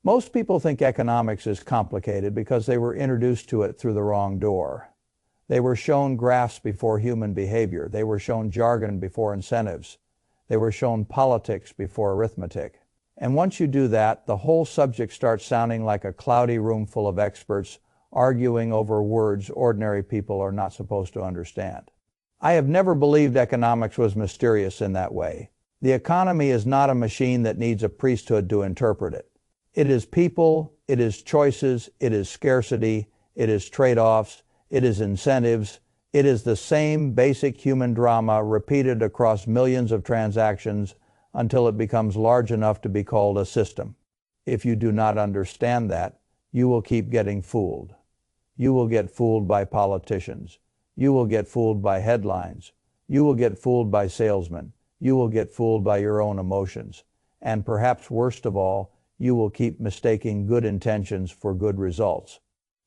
Most people think economics is complicated because they were introduced to it through the wrong door. They were shown graphs before human behavior. They were shown jargon before incentives. They were shown politics before arithmetic. And once you do that, the whole subject starts sounding like a cloudy room full of experts arguing over words ordinary people are not supposed to understand. I have never believed economics was mysterious in that way. The economy is not a machine that needs a priesthood to interpret it. It is people, it is choices, it is scarcity, it is trade-offs, it is incentives. It is the same basic human drama repeated across millions of transactions until it becomes large enough to be called a system. If you do not understand that, you will keep getting fooled. You will get fooled by politicians. You will get fooled by headlines. You will get fooled by salesmen. You will get fooled by your own emotions. And perhaps worst of all, you will keep mistaking good intentions for good results.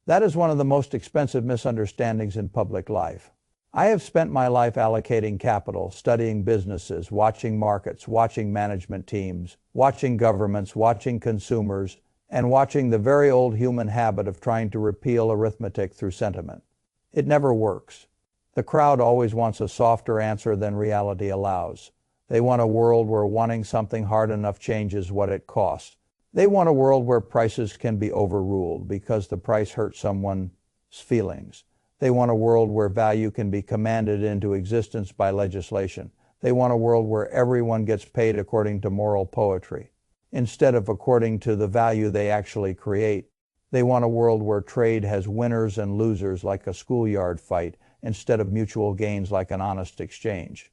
That is one of the most expensive misunderstandings in public life. I have spent my life allocating capital, studying businesses, watching markets, watching management teams, watching governments, watching consumers, and watching the very old human habit of trying to repeal arithmetic through sentiment. It never works. The crowd always wants a softer answer than reality allows. They want a world where wanting something hard enough changes what it costs. They want a world where prices can be overruled because the price hurts someone's feelings. They want a world where value can be commanded into existence by legislation. They want a world where everyone gets paid according to moral poetry, instead of according to the value they actually create. They want a world where trade has winners and losers like a schoolyard fight, instead of mutual gains like an honest exchange.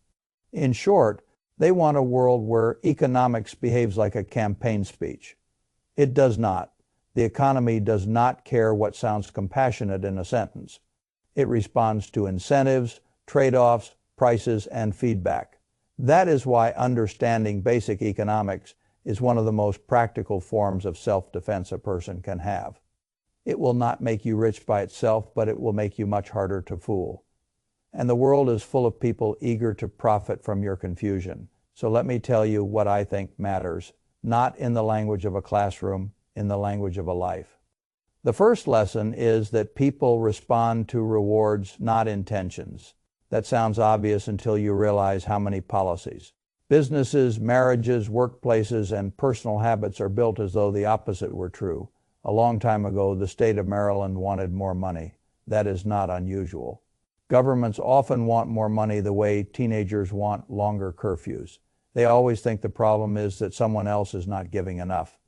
In short, they want a world where economics behaves like a campaign speech. It does not. The economy does not care what sounds compassionate in a sentence. It responds to incentives, trade-offs, prices, and feedback. That is why understanding basic economics is one of the most practical forms of self-defense a person can have. It will not make you rich by itself, but it will make you much harder to fool. And the world is full of people eager to profit from your confusion. So let me tell you what I think matters. Not in the language of a classroom, in the language of a life. The first lesson is that people respond to rewards, not intentions. That sounds obvious until you realize how many policies. Businesses, marriages, workplaces, and personal habits are built as though the opposite were true. A long time ago, the state of Maryland wanted more money. That is not unusual. Governments often want more money the way teenagers want longer curfews. They always think the problem is that someone else is not giving enough.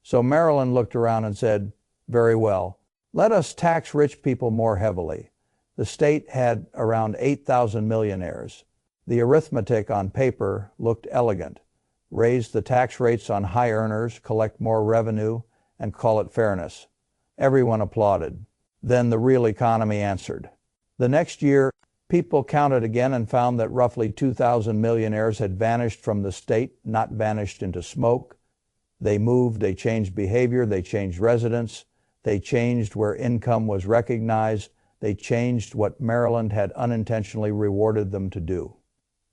So Maryland looked around and said, very well, let us tax rich people more heavily. The state had around 8,000 millionaires. The arithmetic on paper looked elegant. Raise the tax rates on high earners, collect more revenue, and call it fairness. Everyone applauded. Then the real economy answered. The next year, people counted again and found that roughly 2,000 millionaires had vanished from the state, not vanished into smoke. They moved, they changed behavior, they changed residence, they changed where income was recognized, they changed what Maryland had unintentionally rewarded them to do.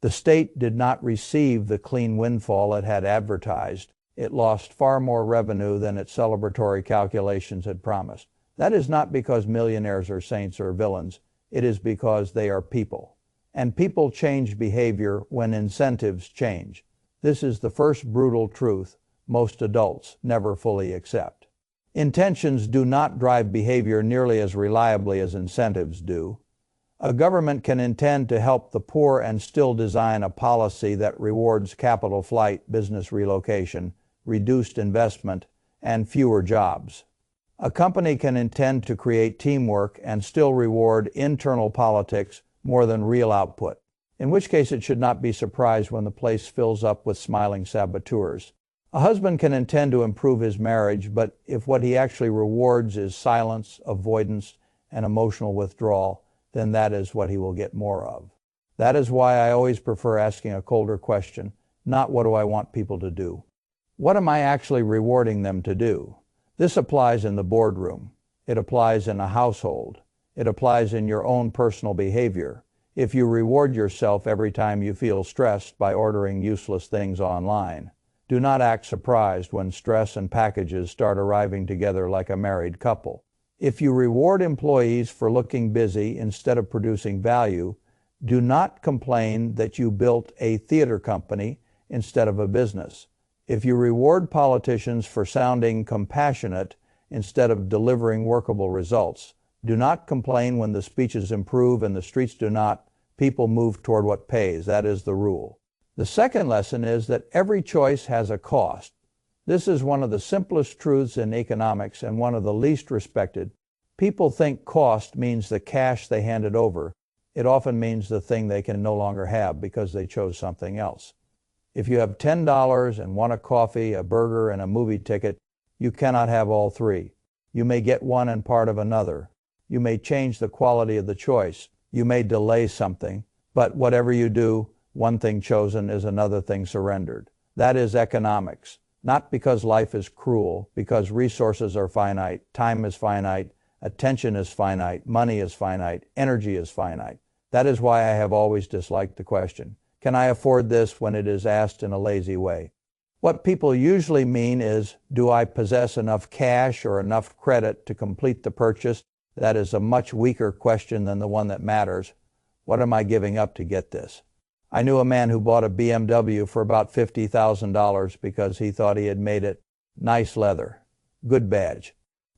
The state did not receive the clean windfall it had advertised. It lost far more revenue than its celebratory calculations had promised. That is not because millionaires are saints or villains. It is because they are people. And people change behavior when incentives change. This is the first brutal truth most adults never fully accept. Intentions do not drive behavior nearly as reliably as incentives do. A government can intend to help the poor and still design a policy that rewards capital flight, business relocation, reduced investment, and fewer jobs. A company can intend to create teamwork and still reward internal politics more than real output, in which case it should not be surprised when the place fills up with smiling saboteurs. A husband can intend to improve his marriage, but if what he actually rewards is silence, avoidance, and emotional withdrawal, then that is what he will get more of. That is why I always prefer asking a colder question, not what do I want people to do? What am I actually rewarding them to do? This applies in the boardroom. It applies in a household. It applies in your own personal behavior. If you reward yourself every time you feel stressed by ordering useless things online, Do not act surprised when stress and packages start arriving together like a married couple. If you reward employees for looking busy instead of producing value, do not complain that you built a theater company instead of a business. If you reward politicians for sounding compassionate instead of delivering workable results, do not complain when the speeches improve and the streets do not. People move toward what pays. That is the rule. The second lesson is that every choice has a cost. This is one of the simplest truths in economics and one of the least respected. People think cost means the cash they handed over. It often means the thing they can no longer have because they chose something else. If you have $10 and want a coffee, a burger, and a movie ticket, you cannot have all three. You may get one and part of another. You may change the quality of the choice. You may delay something, but whatever you do, one thing chosen is another thing surrendered. That is economics. Not because life is cruel, because resources are finite, time is finite, attention is finite, money is finite, energy is finite. That is why I have always disliked the question, can I afford this, when it is asked in a lazy way. What people usually mean is, do I possess enough cash or enough credit to complete the purchase? That is a much weaker question than the one that matters. What am I giving up to get this? I knew a man who bought a BMW for about $50,000 because he thought he had made it. Nice leather. Good badge.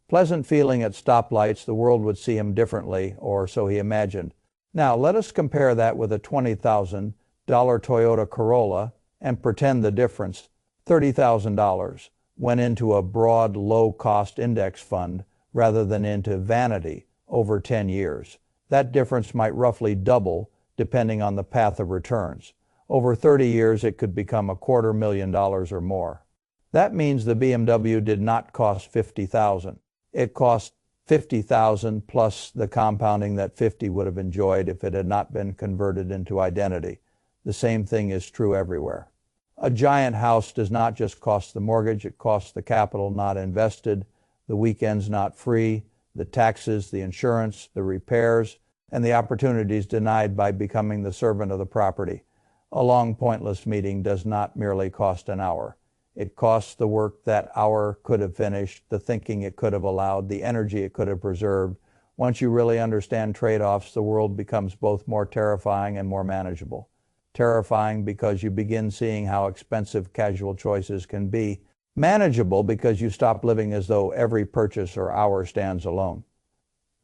Pleasant feeling at stoplights. The world would see him differently, or so he imagined. Now, let us compare that with a $20,000 Toyota Corolla and pretend the difference, $30,000, went into a broad, low-cost index fund rather than into vanity over 10 years. That difference might roughly double depending on the path of returns. Over 30 years, it could become $250,000 or more. That means the BMW did not cost $50,000. It cost $50,000 plus the compounding that 50 would have enjoyed if it had not been converted into identity. The same thing is true everywhere. A giant house does not just cost the mortgage, it costs the capital not invested, the weekends not free, the taxes, the insurance, the repairs, and the opportunities denied by becoming the servant of the property. A long, pointless meeting does not merely cost an hour. It costs the work that hour could have finished, the thinking it could have allowed, the energy it could have preserved. Once you really understand trade-offs, the world becomes both more terrifying and more manageable. Terrifying because you begin seeing how expensive casual choices can be. Manageable because you stop living as though every purchase or hour stands alone.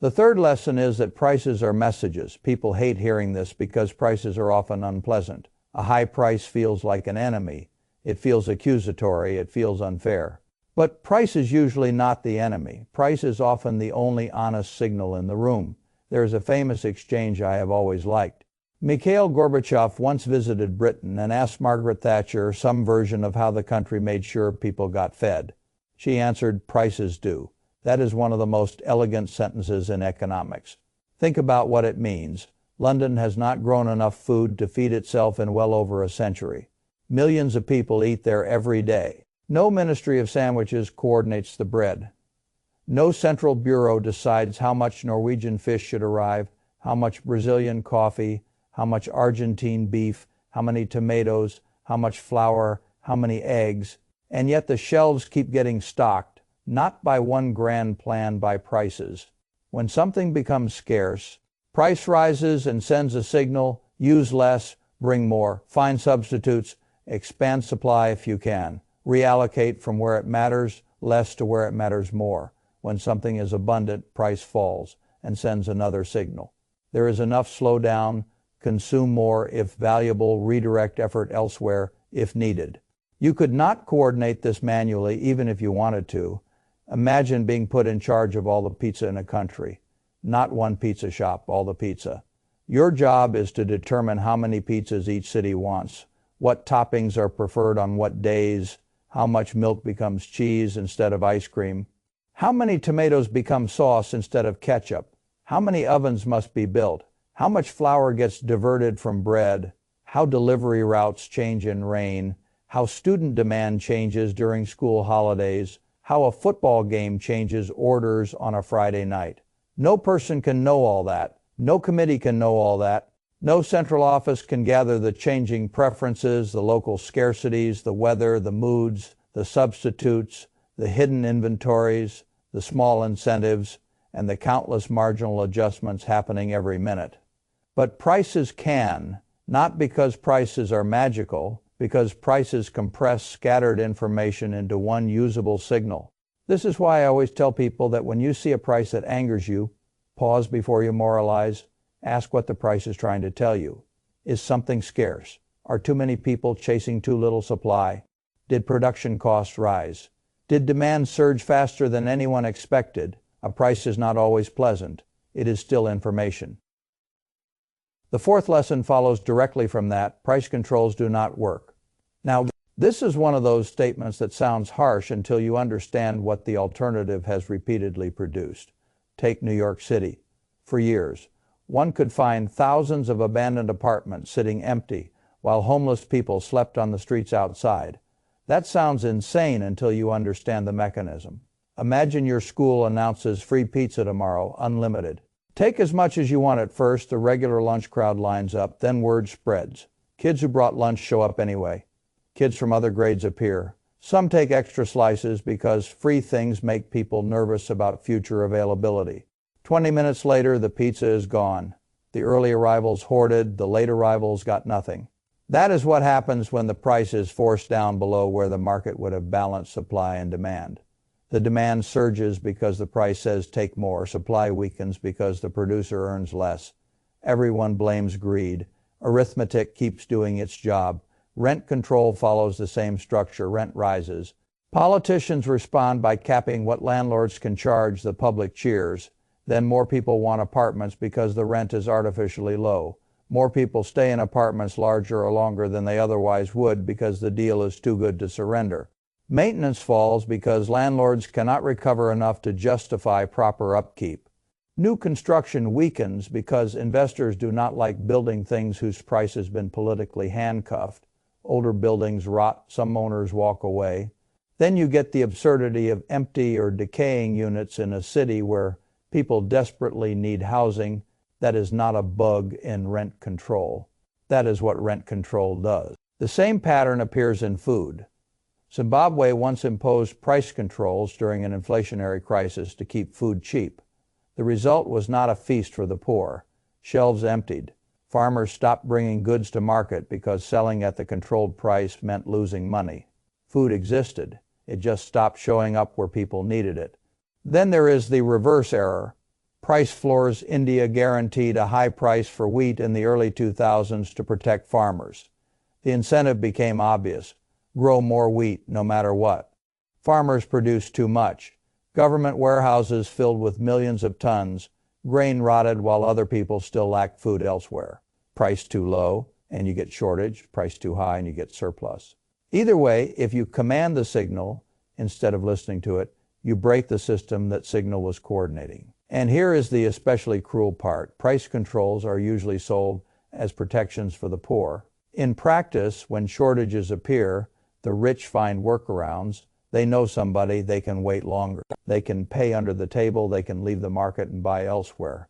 The third lesson is that prices are messages. People hate hearing this because prices are often unpleasant. A high price feels like an enemy. It feels accusatory. It feels unfair. But price is usually not the enemy. Price is often the only honest signal in the room. There is a famous exchange I have always liked. Mikhail Gorbachev once visited Britain and asked Margaret Thatcher some version of how the country made sure people got fed. She answered, "Prices do." That is one of the most elegant sentences in economics. Think about what it means. London has not grown enough food to feed itself in well over a century. Millions of people eat there every day. No Ministry of Sandwiches coordinates the bread. No central bureau decides how much Norwegian fish should arrive, how much Brazilian coffee, how much Argentine beef, how many tomatoes, how much flour, how many eggs, and yet the shelves keep getting stocked. Not by one grand plan, by prices. When something becomes scarce, price rises and sends a signal, use less, bring more, find substitutes, expand supply if you can, reallocate from where it matters less to where it matters more. When something is abundant, price falls and sends another signal. There is enough, slow down, consume more if valuable, redirect effort elsewhere if needed. You could not coordinate this manually even if you wanted to. Imagine being put in charge of all the pizza in a country. Not one pizza shop, all the pizza. Your job is to determine how many pizzas each city wants, what toppings are preferred on what days, how much milk becomes cheese instead of ice cream, how many tomatoes become sauce instead of ketchup, how many ovens must be built, how much flour gets diverted from bread, how delivery routes change in rain, how student demand changes during school holidays, how a football game changes orders on a Friday night. No person can know all that. No committee can know all that. No central office can gather the changing preferences, the local scarcities, the weather, the moods, the substitutes, the hidden inventories, the small incentives, and the countless marginal adjustments happening every minute. But prices can, not because prices are magical, because prices compress scattered information into one usable signal. This is why I always tell people that when you see a price that angers you, pause before you moralize, ask what the price is trying to tell you. Is something scarce? Are too many people chasing too little supply? Did production costs rise? Did demand surge faster than anyone expected? A price is not always pleasant. It is still information. The fourth lesson follows directly from that. Price controls do not work. Now, this is one of those statements that sounds harsh until you understand what the alternative has repeatedly produced. Take New York City. For years, one could find thousands of abandoned apartments sitting empty while homeless people slept on the streets outside. That sounds insane until you understand the mechanism. Imagine your school announces free pizza tomorrow, unlimited. Take as much as you want at first, the regular lunch crowd lines up, then word spreads. Kids who brought lunch show up anyway. Kids from other grades appear. Some take extra slices because free things make people nervous about future availability. 20 minutes later, the pizza is gone. The early arrivals hoarded, the late arrivals got nothing. That is what happens when the price is forced down below where the market would have balanced supply and demand. The demand surges because the price says take more. Supply weakens because the producer earns less. Everyone blames greed. Arithmetic keeps doing its job. Rent control follows the same structure. Rent rises. Politicians respond by capping what landlords can charge. The public cheers. Then more people want apartments because the rent is artificially low. More people stay in apartments larger or longer than they otherwise would because the deal is too good to surrender. Maintenance falls because landlords cannot recover enough to justify proper upkeep. New construction weakens because investors do not like building things whose price has been politically handcuffed. Older buildings rot, some owners walk away. Then you get the absurdity of empty or decaying units in a city where people desperately need housing. That is not a bug in rent control. That is what rent control does. The same pattern appears in food. Zimbabwe once imposed price controls during an inflationary crisis to keep food cheap. The result was not a feast for the poor. Shelves emptied. Farmers stopped bringing goods to market because selling at the controlled price meant losing money. Food existed. It just stopped showing up where people needed it. Then there is the reverse error. Price floors. India guaranteed a high price for wheat in the early 2000s to protect farmers. The incentive became obvious. Grow more wheat no matter what. Farmers produce too much. Government warehouses filled with millions of tons. Grain rotted while other people still lacked food elsewhere. Price too low and you get shortage. Price too high and you get surplus. Either way, if you command the signal instead of listening to it, you break the system that signal was coordinating. And here is the especially cruel part. Price controls are usually sold as protections for the poor. In practice, when shortages appear, the rich find workarounds. They know somebody, they can wait longer. They can pay under the table, they can leave the market and buy elsewhere.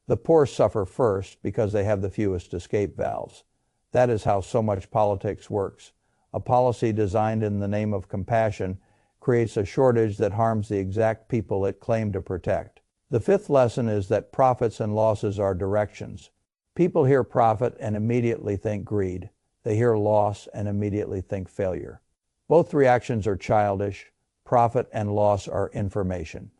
The poor suffer first because they have the fewest escape valves. That is how so much politics works. A policy designed in the name of compassion creates a shortage that harms the exact people it claimed to protect. The fifth lesson is that profits and losses are directions. People hear profit and immediately think greed. They hear loss and immediately think failure. Both reactions are childish. Profit and loss are information.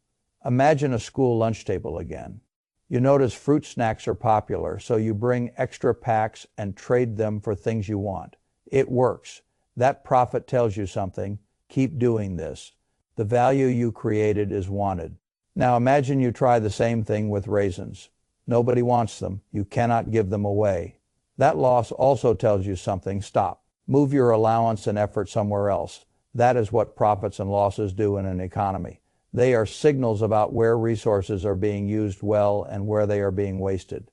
Imagine a school lunch table again. You notice fruit snacks are popular, so you bring extra packs and trade them for things you want. It works. That profit tells you something. Keep doing this. The value you created is wanted. Now imagine you try the same thing with raisins. Nobody wants them. You cannot give them away. That loss also tells you something. Stop. Move your allowance and effort somewhere else. That is what profits and losses do in an economy. They are signals about where resources are being used well and where they are being wasted.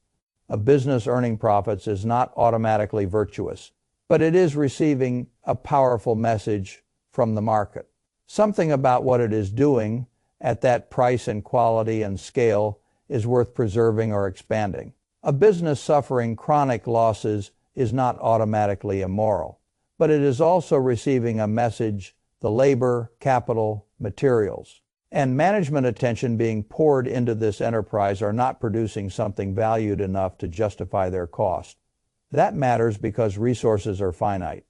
A business earning profits is not automatically virtuous, but it is receiving a powerful message from the market. Something about what it is doing at that price and quality and scale is worth preserving or expanding. A business suffering chronic losses is not automatically immoral, but it is also receiving a message, the labor, capital, materials, and management attention being poured into this enterprise are not producing something valued enough to justify their cost. That matters because resources are finite.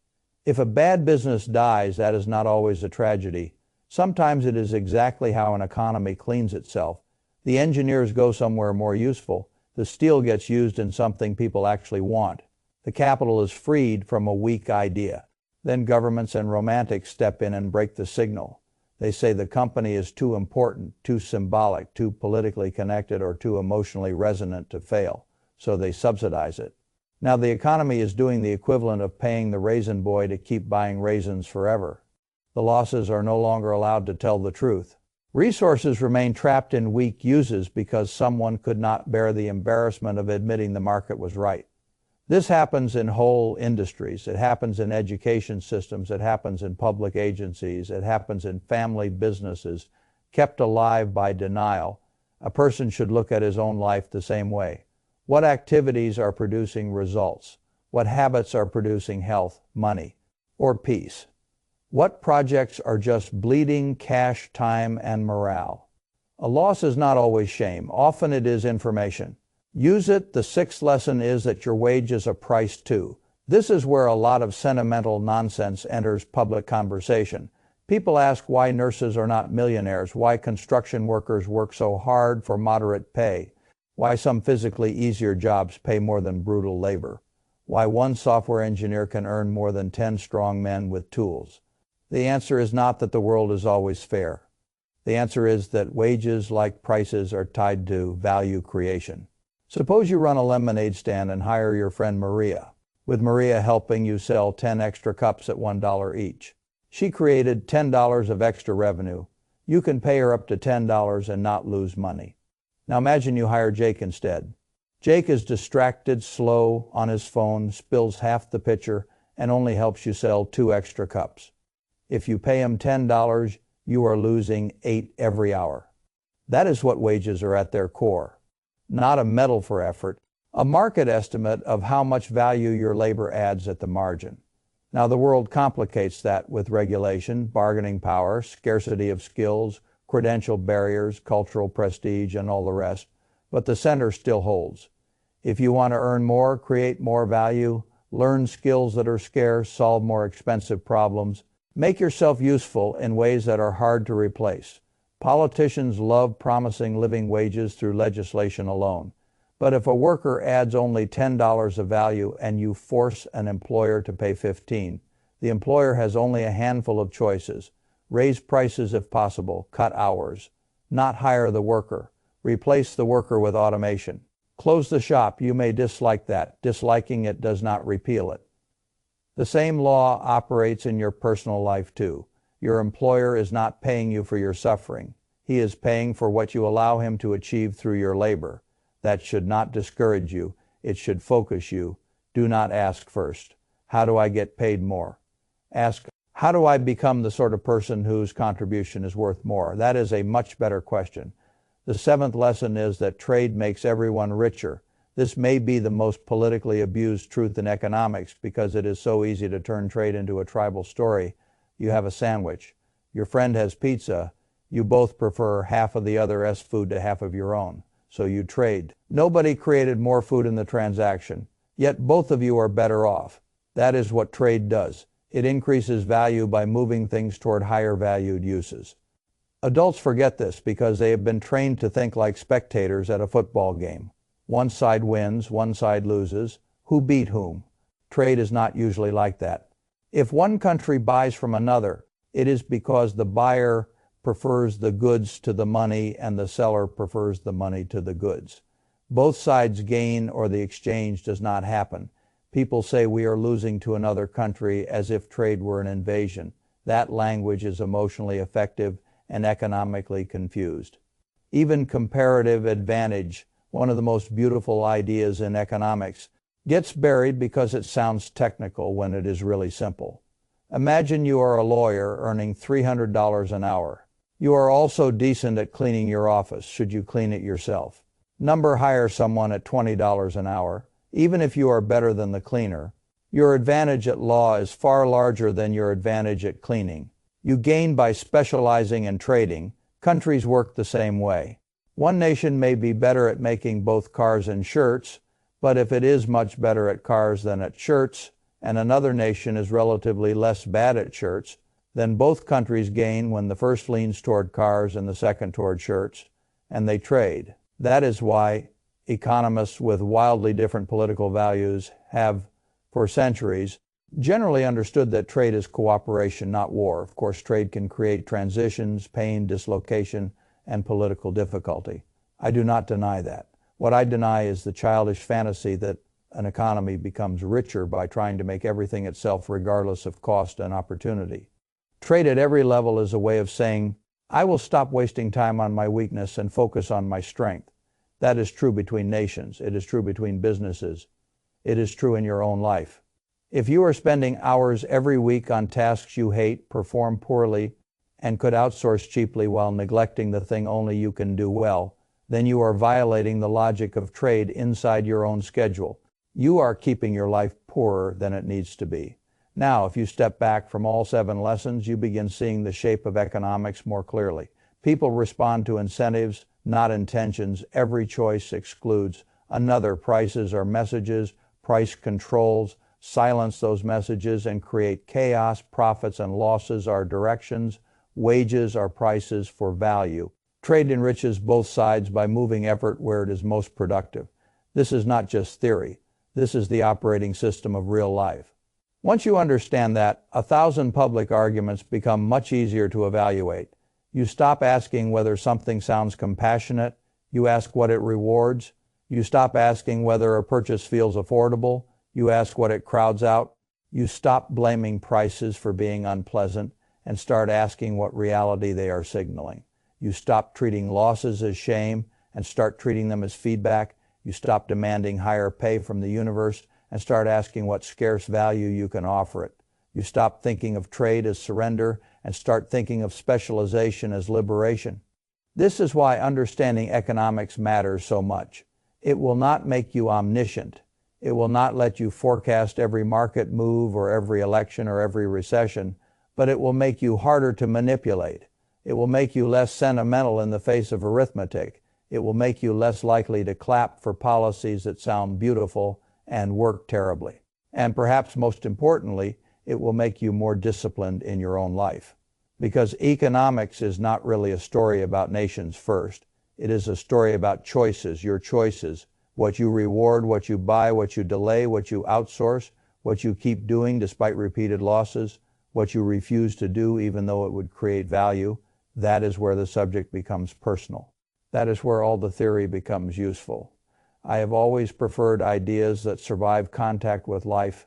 If a bad business dies, that is not always a tragedy. Sometimes it is exactly how an economy cleans itself. The engineers go somewhere more useful. The steel gets used in something people actually want. The capital is freed from a weak idea. Then governments and romantics step in and break the signal. They say the company is too important, too symbolic, too politically connected, or too emotionally resonant to fail, so they subsidize it. Now the economy is doing the equivalent of paying the raisin boy to keep buying raisins forever. The losses are no longer allowed to tell the truth. Resources remain trapped in weak uses because someone could not bear the embarrassment of admitting the market was right. This happens in whole industries. It happens in education systems. It happens in public agencies. It happens in family businesses kept alive by denial. A person should look at his own life the same way. What activities are producing results? What habits are producing health, money, or peace? What projects are just bleeding cash, time, and morale? A loss is not always shame. Often it is information. Use it. The sixth lesson is that your wage is a price too. This is where a lot of sentimental nonsense enters public conversation. People ask why nurses are not millionaires, why construction workers work so hard for moderate pay, why some physically easier jobs pay more than brutal labor, why one software engineer can earn more than 10 strong men with tools. The answer is not that the world is always fair. The answer is that wages, like prices, are tied to value creation. Suppose you run a lemonade stand and hire your friend Maria, with Maria helping you sell 10 extra cups at $1 each. She created $10 of extra revenue. You can pay her up to $10 and not lose money. Now imagine you hire Jake instead. Jake is distracted, slow, on his phone, spills half the pitcher, and only helps you sell 2 extra cups. If you pay him $10, you are losing 8 every hour. That is what wages are at their core. Not a medal for effort, a market estimate of how much value your labor adds at the margin. Now the world complicates that with regulation, bargaining power, scarcity of skills, credential barriers, cultural prestige, and all the rest, but the center still holds. If you want to earn more, create more value, learn skills that are scarce, solve more expensive problems, make yourself useful in ways that are hard to replace. Politicians love promising living wages through legislation alone. But if a worker adds only $10 of value and you force an employer to pay $15, the employer has only a handful of choices. Raise prices if possible, cut hours, not hire the worker, replace the worker with automation. Close the shop. You may dislike that. Disliking it does not repeal it. The same law operates in your personal life too. Your employer is not paying you for your suffering. He is paying for what you allow him to achieve through your labor. That should not discourage you. It should focus you. Do not ask first, how do I get paid more? Ask, how do I become the sort of person whose contribution is worth more? That is a much better question. The seventh lesson is that trade makes everyone richer. This may be the most politically abused truth in economics because it is so easy to turn trade into a tribal story. You have a sandwich. Your friend has pizza. You both prefer half of the other's food to half of your own. So you trade. Nobody created more food in the transaction, yet both of you are better off. That is what trade does. It increases value by moving things toward higher valued uses. Adults forget this because they have been trained to think like spectators at a football game. One side wins, one side loses. Who beat whom? Trade is not usually like that. If one country buys from another, it is because the buyer prefers the goods to the money and the seller prefers the money to the goods. Both sides gain or the exchange does not happen. People say we are losing to another country as if trade were an invasion. That language is emotionally effective and economically confused. Even comparative advantage, one of the most beautiful ideas in economics, gets buried because it sounds technical when it is really simple. Imagine you are a lawyer earning $300 an hour. You are also decent at cleaning your office. Should you clean it yourself? Number hire someone at $20 an hour, even if you are better than the cleaner. Your advantage at law is far larger than your advantage at cleaning. You gain by specializing in trading. Countries work the same way. One nation may be better at making both cars and shirts, but if it is much better at cars than at shirts, and another nation is relatively less bad at shirts, then both countries gain when the first leans toward cars and the second toward shirts, and they trade. That is why economists with wildly different political values have, for centuries, generally understood that trade is cooperation, not war. Of course, trade can create transitions, pain, dislocation, and political difficulty. I do not deny that. What I deny is the childish fantasy that an economy becomes richer by trying to make everything itself regardless of cost and opportunity. Trade at every level is a way of saying, I will stop wasting time on my weakness and focus on my strength. That is true between nations. It is true between businesses. It is true in your own life. If you are spending hours every week on tasks you hate, perform poorly, and could outsource cheaply while neglecting the thing only you can do well, then you are violating the logic of trade inside your own schedule. You are keeping your life poorer than it needs to be. Now, if you step back from all 7 lessons, you begin seeing the shape of economics more clearly. People respond to incentives, not intentions. Every choice excludes another. Prices are messages. Price controls silence those messages and create chaos. Profits and losses are directions. Wages are prices for value. Trade enriches both sides by moving effort where it is most productive. This is not just theory. This is the operating system of real life. Once you understand that, 1,000 public arguments become much easier to evaluate. You stop asking whether something sounds compassionate. You ask what it rewards. You stop asking whether a purchase feels affordable. You ask what it crowds out. You stop blaming prices for being unpleasant and start asking what reality they are signaling. You stop treating losses as shame and start treating them as feedback. You stop demanding higher pay from the universe and start asking what scarce value you can offer it. You stop thinking of trade as surrender and start thinking of specialization as liberation. This is why understanding economics matters so much. It will not make you omniscient. It will not let you forecast every market move or every election or every recession, but it will make you harder to manipulate. It will make you less sentimental in the face of arithmetic. It will make you less likely to clap for policies that sound beautiful and work terribly. And perhaps most importantly, it will make you more disciplined in your own life. Because economics is not really a story about nations first. It is a story about choices, your choices, what you reward, what you buy, what you delay, what you outsource, what you keep doing despite repeated losses, what you refuse to do even though it would create value. That is where the subject becomes personal. That is where all the theory becomes useful. I have always preferred ideas that survive contact with life.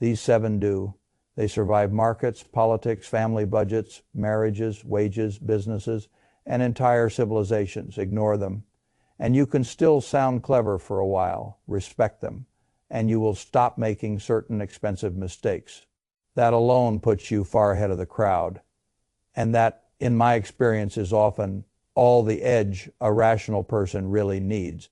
These 7 do. They survive markets, politics, family budgets, marriages, wages, businesses, and entire civilizations. Ignore them. And you can still sound clever for a while. Respect them. And you will stop making certain expensive mistakes. That alone puts you far ahead of the crowd. And that, in my experience, is often all the edge a rational person really needs.